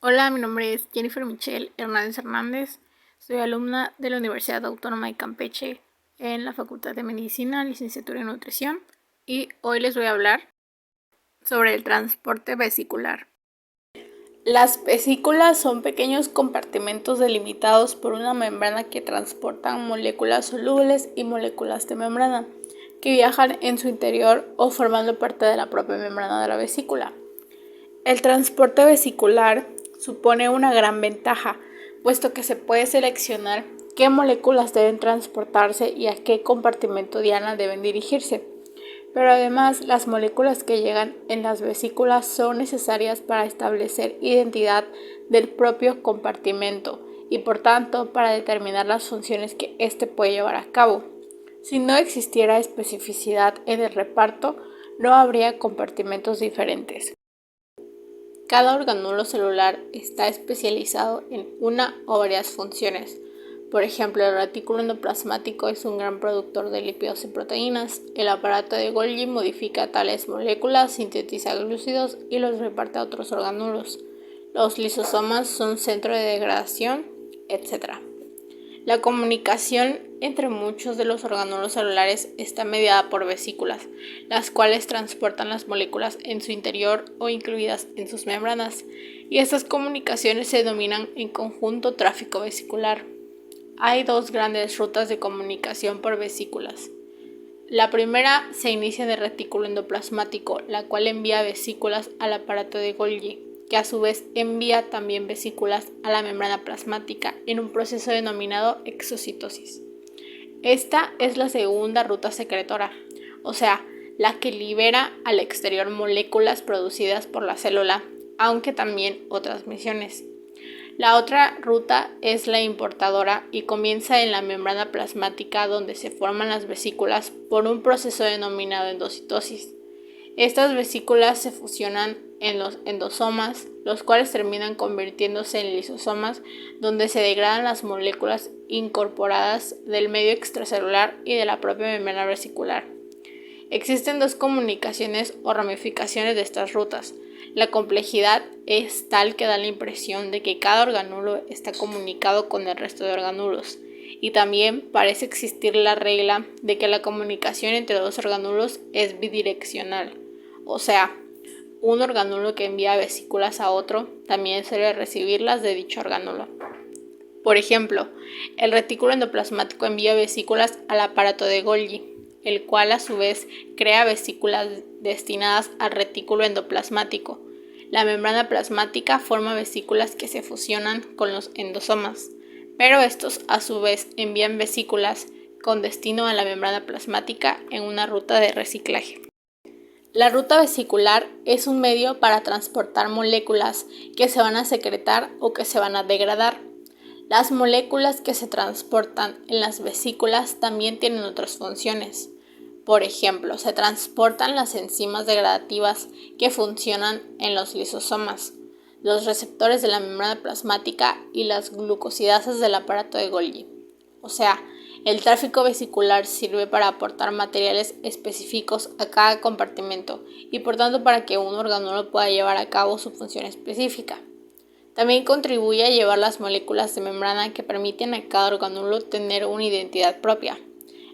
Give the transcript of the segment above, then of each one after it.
Hola, mi nombre es Jennifer Michelle Hernández Hernández. Soy alumna de la Universidad Autónoma de Campeche en la Facultad de Medicina, Licenciatura en Nutrición, y hoy les voy a hablar sobre el transporte vesicular. Las vesículas son pequeños compartimentos delimitados por una membrana que transportan moléculas solubles y moléculas de membrana que viajan en su interior o formando parte de la propia membrana de la vesícula. El transporte vesicular supone una gran ventaja, puesto que se puede seleccionar qué moléculas deben transportarse y a qué compartimento diana deben dirigirse. Pero además, las moléculas que llegan en las vesículas son necesarias para establecer identidad del propio compartimento y por tanto para determinar las funciones que éste puede llevar a cabo. Si no existiera especificidad en el reparto, no habría compartimentos diferentes. Cada organulo celular está especializado en una o varias funciones. Por ejemplo, el retículo endoplasmático es un gran productor de lípidos y proteínas. El aparato de Golgi modifica tales moléculas, sintetiza glúcidos y los reparte a otros organulos. Los lisosomas son centro de degradación, etc. La comunicación entre muchos de los organulos celulares está mediada por vesículas, las cuales transportan las moléculas en su interior o incluidas en sus membranas, y estas comunicaciones se denominan en conjunto tráfico vesicular. Hay dos grandes rutas de comunicación por vesículas. La primera se inicia en el retículo endoplasmático, la cual envía vesículas al aparato de Golgi, que a su vez envía también vesículas a la membrana plasmática en un proceso denominado exocitosis. Esta es la segunda ruta secretora, o sea, la que libera al exterior moléculas producidas por la célula, aunque también otras misiones. La otra ruta es la importadora y comienza en la membrana plasmática donde se forman las vesículas por un proceso denominado endocitosis. Estas vesículas se fusionan en los endosomas, los cuales terminan convirtiéndose en lisosomas, donde se degradan las moléculas incorporadas del medio extracelular y de la propia membrana vesicular. Existen dos comunicaciones o ramificaciones de estas rutas. La complejidad es tal que da la impresión de que cada organulo está comunicado con el resto de organulos, y también parece existir la regla de que la comunicación entre dos organulos es bidireccional, o sea, un organulo que envía vesículas a otro también suele recibirlas de dicho organulo. Por ejemplo, el retículo endoplasmático envía vesículas al aparato de Golgi, el cual a su vez crea vesículas destinadas al retículo endoplasmático. La membrana plasmática forma vesículas que se fusionan con los endosomas, pero estos a su vez envían vesículas con destino a la membrana plasmática en una ruta de reciclaje. La ruta vesicular es un medio para transportar moléculas que se van a secretar o que se van a degradar. Las moléculas que se transportan en las vesículas también tienen otras funciones. Por ejemplo, se transportan las enzimas degradativas que funcionan en los lisosomas, los receptores de la membrana plasmática y las glucosidasas del aparato de Golgi. O sea, el tráfico vesicular sirve para aportar materiales específicos a cada compartimento y por tanto para que un organulo pueda llevar a cabo su función específica. También contribuye a llevar las moléculas de membrana que permiten a cada organulo tener una identidad propia.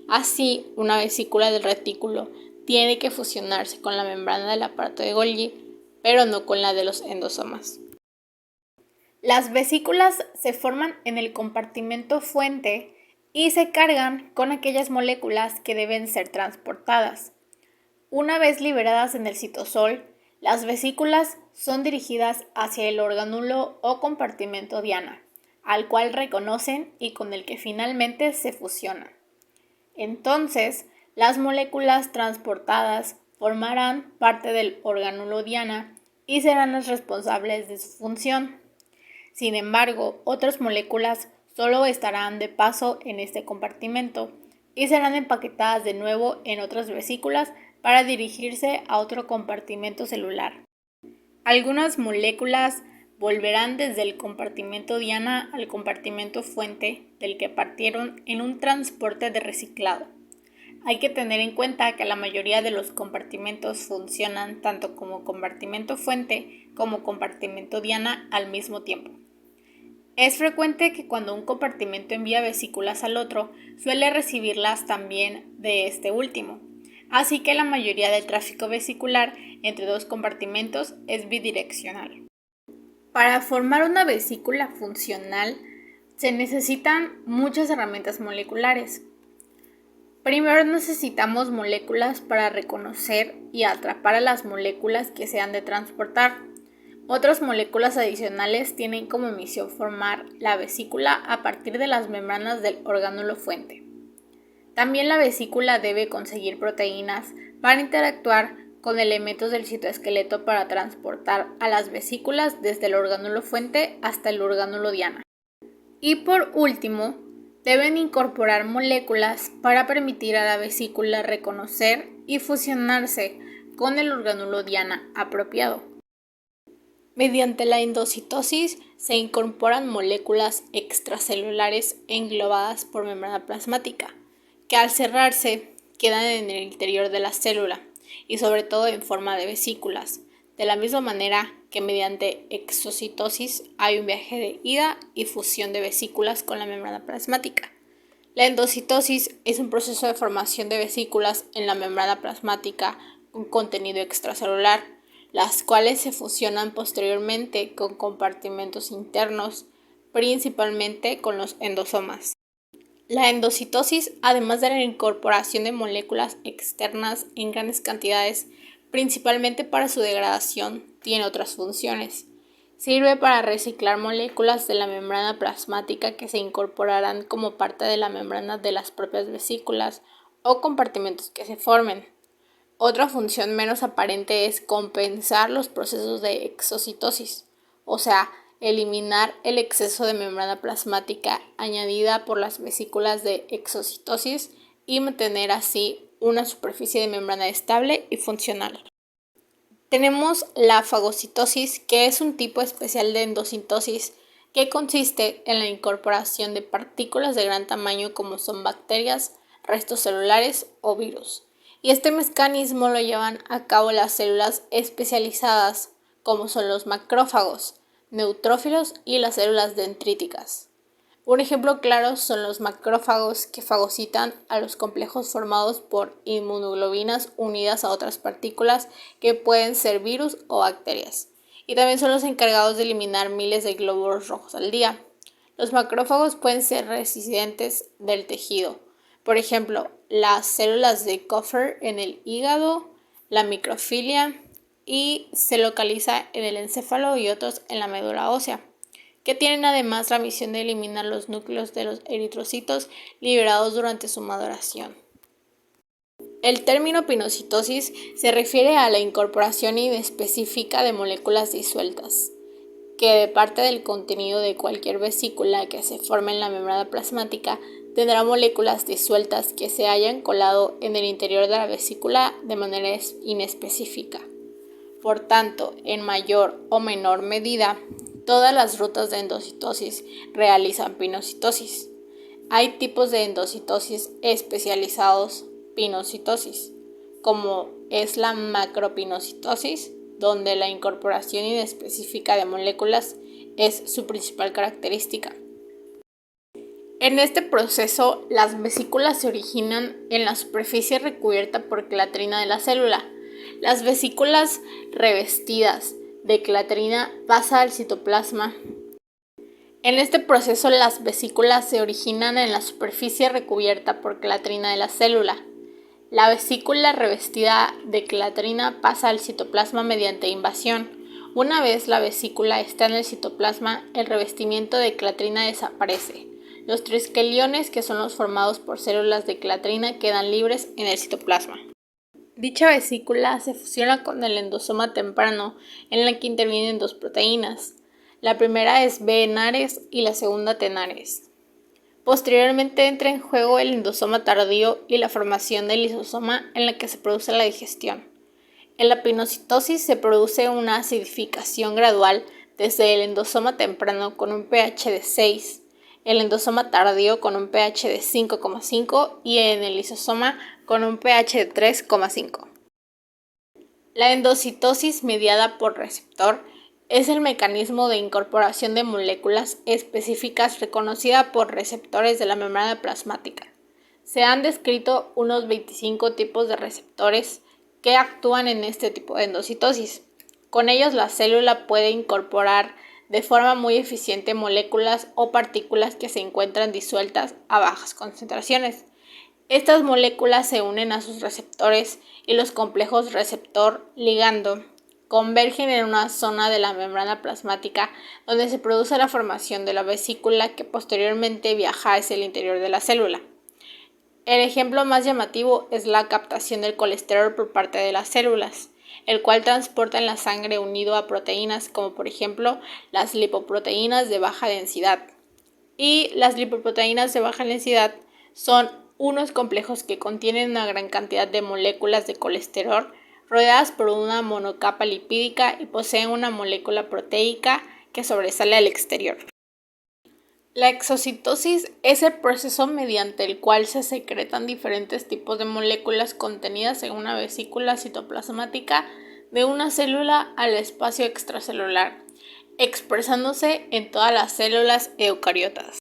Así, una vesícula del retículo tiene que fusionarse con la membrana del aparato de Golgi, pero no con la de los endosomas. Las vesículas se forman en el compartimento fuente y se cargan con aquellas moléculas que deben ser transportadas. Una vez liberadas en el citosol, las vesículas son dirigidas hacia el organulo o compartimento diana, al cual reconocen y con el que finalmente se fusionan. Entonces, las moléculas transportadas formarán parte del organulo diana y serán las responsables de su función. Sin embargo, otras moléculas solo estarán de paso en este compartimento y serán empaquetadas de nuevo en otras vesículas para dirigirse a otro compartimento celular. Algunas moléculas volverán desde el compartimento diana al compartimento fuente del que partieron en un transporte de reciclado. Hay que tener en cuenta que la mayoría de los compartimentos funcionan tanto como compartimento fuente como compartimento diana al mismo tiempo. Es frecuente que cuando un compartimento envía vesículas al otro, suele recibirlas también de este último. Así que la mayoría del tráfico vesicular entre dos compartimentos es bidireccional. Para formar una vesícula funcional se necesitan muchas herramientas moleculares. Primero necesitamos moléculas para reconocer y atrapar a las moléculas que se han de transportar. Otras moléculas adicionales tienen como misión formar la vesícula a partir de las membranas del orgánulo fuente. También la vesícula debe conseguir proteínas para interactuar con elementos del citoesqueleto para transportar a las vesículas desde el orgánulo fuente hasta el orgánulo diana. Y por último, deben incorporar moléculas para permitir a la vesícula reconocer y fusionarse con el orgánulo diana apropiado. Mediante la endocitosis se incorporan moléculas extracelulares englobadas por membrana plasmática, que al cerrarse quedan en el interior de la célula y sobre todo en forma de vesículas, de la misma manera que mediante exocitosis hay un viaje de ida y fusión de vesículas con la membrana plasmática. La endocitosis es un proceso de formación de vesículas en la membrana plasmática con contenido extracelular, las cuales se fusionan posteriormente con compartimentos internos, principalmente con los endosomas. La endocitosis, además de la incorporación de moléculas externas en grandes cantidades, principalmente para su degradación, tiene otras funciones. Sirve para reciclar moléculas de la membrana plasmática que se incorporarán como parte de la membrana de las propias vesículas o compartimentos que se formen. Otra función menos aparente es compensar los procesos de exocitosis, o sea, eliminar el exceso de membrana plasmática añadida por las vesículas de exocitosis y mantener así una superficie de membrana estable y funcional. Tenemos la fagocitosis, que es un tipo especial de endocitosis que consiste en la incorporación de partículas de gran tamaño como son bacterias, restos celulares o virus. Y este mecanismo lo llevan a cabo las células especializadas como son los macrófagos, neutrófilos y las células dendríticas. Un ejemplo claro son los macrófagos que fagocitan a los complejos formados por inmunoglobinas unidas a otras partículas que pueden ser virus o bacterias. Y también son los encargados de eliminar miles de glóbulos rojos al día. Los macrófagos pueden ser residentes del tejido. Por ejemplo, las células de Kupffer en el hígado, la microfilia y se localiza en el encéfalo y otros en la médula ósea, que tienen además la misión de eliminar los núcleos de los eritrocitos liberados durante su maduración. El término pinocitosis se refiere a la incorporación inespecífica de moléculas disueltas, que de parte del contenido de cualquier vesícula que se forme en la membrana plasmática tendrá moléculas disueltas que se hayan colado en el interior de la vesícula de manera inespecífica. Por tanto, en mayor o menor medida, todas las rutas de endocitosis realizan pinocitosis. Hay tipos de endocitosis especializados pinocitosis, como es la macropinocitosis, donde la incorporación inespecífica de moléculas es su principal característica. En este proceso, las vesículas se originan en la superficie recubierta por clatrina de la célula. Las vesículas revestidas de clatrina pasan al citoplasma. En este proceso, las vesículas se originan en la superficie recubierta por clatrina de la célula. La vesícula revestida de clatrina pasa al citoplasma mediante invasión. Una vez la vesícula está en el citoplasma, el revestimiento de clatrina desaparece. Los triesqueliones, que son los formados por células de clatrina, quedan libres en el citoplasma. Dicha vesícula se fusiona con el endosoma temprano, en la que intervienen dos proteínas. La primera es B-enares y la segunda T-enares. Posteriormente entra en juego el endosoma tardío y la formación del lisosoma, en la que se produce la digestión. En la pinocitosis se produce una acidificación gradual desde el endosoma temprano con un pH de 6, el endosoma tardío con un pH de 5,5 y en el lisosoma con un pH de 3,5. La endocitosis mediada por receptor es el mecanismo de incorporación de moléculas específicas reconocida por receptores de la membrana plasmática. Se han descrito unos 25 tipos de receptores que actúan en este tipo de endocitosis. Con ellos la célula puede incorporar de forma muy eficiente moléculas o partículas que se encuentran disueltas a bajas concentraciones. Estas moléculas se unen a sus receptores y los complejos receptor-ligando convergen en una zona de la membrana plasmática donde se produce la formación de la vesícula que posteriormente viaja hacia el interior de la célula. El ejemplo más llamativo es la captación del colesterol por parte de las células, el cual transporta en la sangre unido a proteínas como por ejemplo las lipoproteínas de baja densidad. Y las lipoproteínas de baja densidad son unos complejos que contienen una gran cantidad de moléculas de colesterol rodeadas por una monocapa lipídica y poseen una molécula proteica que sobresale al exterior. La exocitosis es el proceso mediante el cual se secretan diferentes tipos de moléculas contenidas en una vesícula citoplasmática de una célula al espacio extracelular, expresándose en todas las células eucariotas.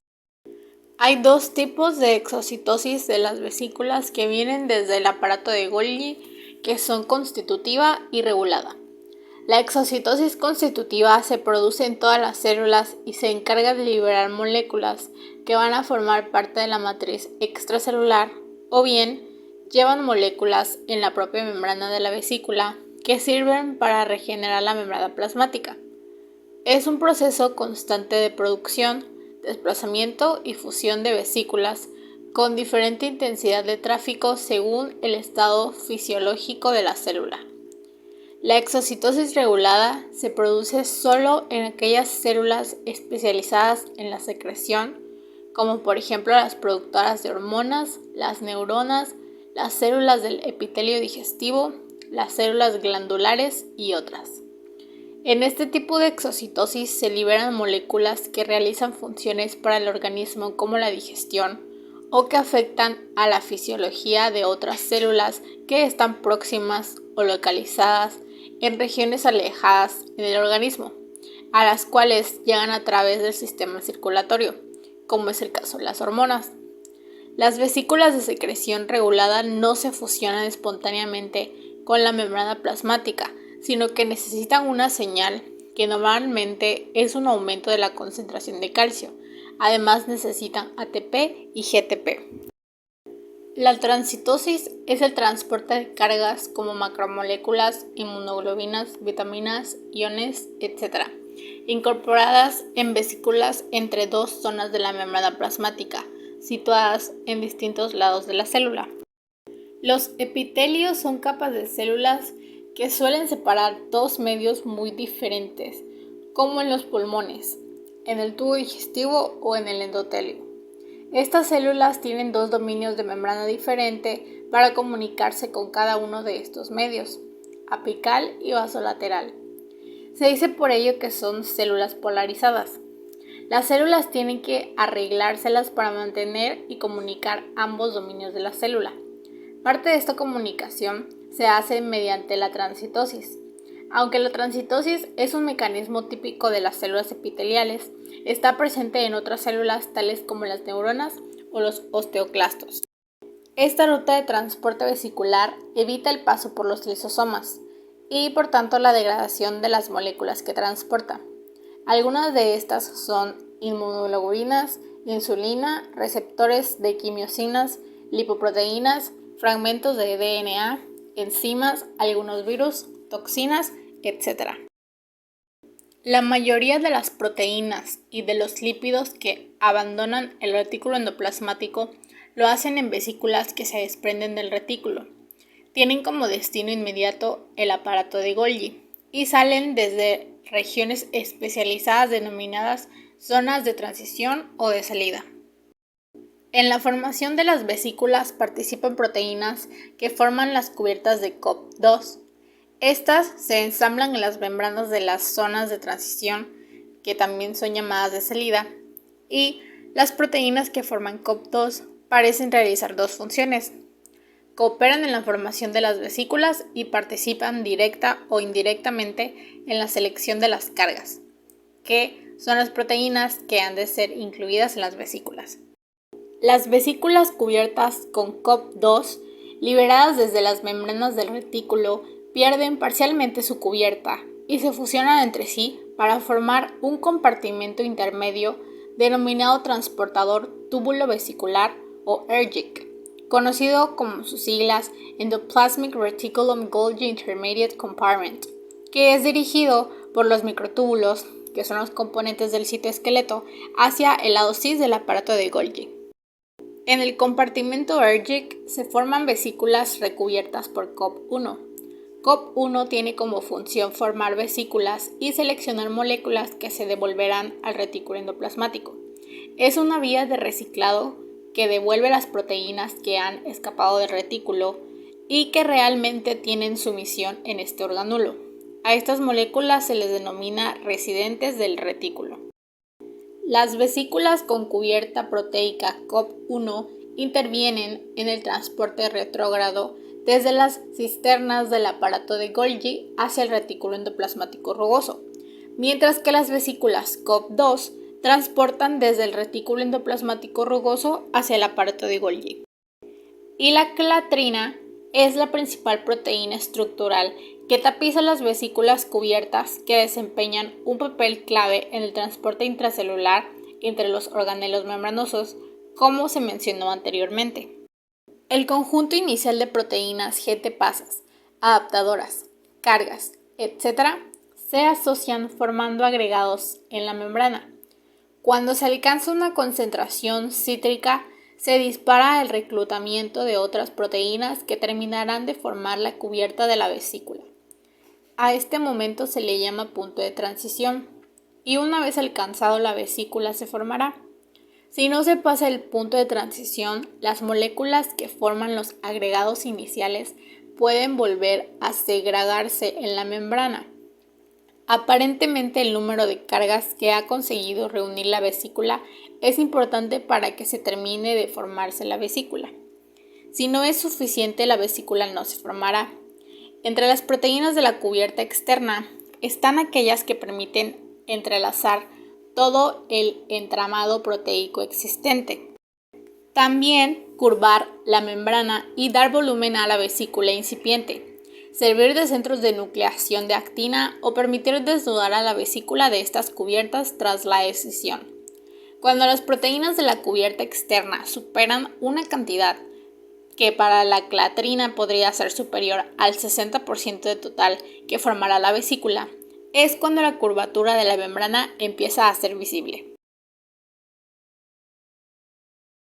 Hay dos tipos de exocitosis de las vesículas que vienen desde el aparato de Golgi, que son constitutiva y regulada. La exocitosis constitutiva se produce en todas las células y se encarga de liberar moléculas que van a formar parte de la matriz extracelular o bien llevan moléculas en la propia membrana de la vesícula que sirven para regenerar la membrana plasmática. Es un proceso constante de producción, desplazamiento y fusión de vesículas con diferente intensidad de tráfico según el estado fisiológico de la célula. La exocitosis regulada se produce solo en aquellas células especializadas en la secreción, como por ejemplo las productoras de hormonas, las neuronas, las células del epitelio digestivo, las células glandulares y otras. En este tipo de exocitosis se liberan moléculas que realizan funciones para el organismo como la digestión o que afectan a la fisiología de otras células que están próximas o localizadas en regiones alejadas en el organismo, a las cuales llegan a través del sistema circulatorio, como es el caso de las hormonas. Las vesículas de secreción regulada no se fusionan espontáneamente con la membrana plasmática, sino que necesitan una señal que normalmente es un aumento de la concentración de calcio. Además necesitan ATP y GTP. La transitosis es el transporte de cargas como macromoléculas, inmunoglobinas, vitaminas, iones, etc., incorporadas en vesículas entre dos zonas de la membrana plasmática, situadas en distintos lados de la célula. Los epitelios son capas de células que suelen separar dos medios muy diferentes, como en los pulmones, en el tubo digestivo o en el endotelio. Estas células tienen dos dominios de membrana diferente para comunicarse con cada uno de estos medios, apical y basolateral. Se dice por ello que son células polarizadas. Las células tienen que arreglárselas para mantener y comunicar ambos dominios de la célula. Parte de esta comunicación se hace mediante la transitosis. Aunque la transitosis es un mecanismo típico de las células epiteliales, está presente en otras células tales como las neuronas o los osteoclastos. Esta ruta de transporte vesicular evita el paso por los lisosomas y por tanto la degradación de las moléculas que transporta. Algunas de estas son inmunoglobulinas, insulina, receptores de quimiosinas, lipoproteínas, fragmentos de DNA, enzimas, algunos virus, toxinas, etc. La mayoría de las proteínas y de los lípidos que abandonan el retículo endoplasmático lo hacen en vesículas que se desprenden del retículo. Tienen como destino inmediato el aparato de Golgi y salen desde regiones especializadas denominadas zonas de transición o de salida. En la formación de las vesículas participan proteínas que forman las cubiertas de COP2. Estas se ensamblan en las membranas de las zonas de transición, que también son llamadas de salida, y las proteínas que forman COP2 parecen realizar dos funciones. Cooperan en la formación de las vesículas y participan directa o indirectamente en la selección de las cargas, que son las proteínas que han de ser incluidas en las vesículas. Las vesículas cubiertas con COP2, liberadas desde las membranas del retículo, pierden parcialmente su cubierta y se fusionan entre sí para formar un compartimento intermedio denominado transportador túbulo vesicular o ERGIC, conocido como sus siglas Endoplasmic Reticulum Golgi Intermediate Compartment, que es dirigido por los microtúbulos, que son los componentes del citoesqueleto, hacia el lado cis del aparato de Golgi. En el compartimento ERGIC se forman vesículas recubiertas por COP1. COP1 tiene como función formar vesículas y seleccionar moléculas que se devolverán al retículo endoplasmático. Es una vía de reciclado que devuelve las proteínas que han escapado del retículo y que realmente tienen su misión en este organulo. A estas moléculas se les denomina residentes del retículo. Las vesículas con cubierta proteica COP1 intervienen en el transporte retrógrado desde las cisternas del aparato de Golgi hacia el retículo endoplasmático rugoso, mientras que las vesículas COP2 transportan desde el retículo endoplasmático rugoso hacia el aparato de Golgi. Y la clatrina es la principal proteína estructural que tapiza las vesículas cubiertas, que desempeñan un papel clave en el transporte intracelular entre los organelos membranosos, como se mencionó anteriormente. El conjunto inicial de proteínas GT-pasas, adaptadoras, cargas, etc., se asocian formando agregados en la membrana. Cuando se alcanza una concentración cítrica, se dispara el reclutamiento de otras proteínas que terminarán de formar la cubierta de la vesícula. A este momento se le llama punto de transición, y una vez alcanzado la vesícula se formará. Si no se pasa el punto de transición, las moléculas que forman los agregados iniciales pueden volver a segregarse en la membrana. Aparentemente el número de cargas que ha conseguido reunir la vesícula es importante para que se termine de formarse la vesícula. Si no es suficiente, la vesícula no se formará. Entre las proteínas de la cubierta externa están aquellas que permiten entrelazar todo el entramado proteico existente. También curvar la membrana y dar volumen a la vesícula incipiente, servir de centros de nucleación de actina o permitir desnudar a la vesícula de estas cubiertas tras la escisión. Cuando las proteínas de la cubierta externa superan una cantidad que para la clatrina podría ser superior al 60% de total que formará la vesícula, es cuando la curvatura de la membrana empieza a ser visible.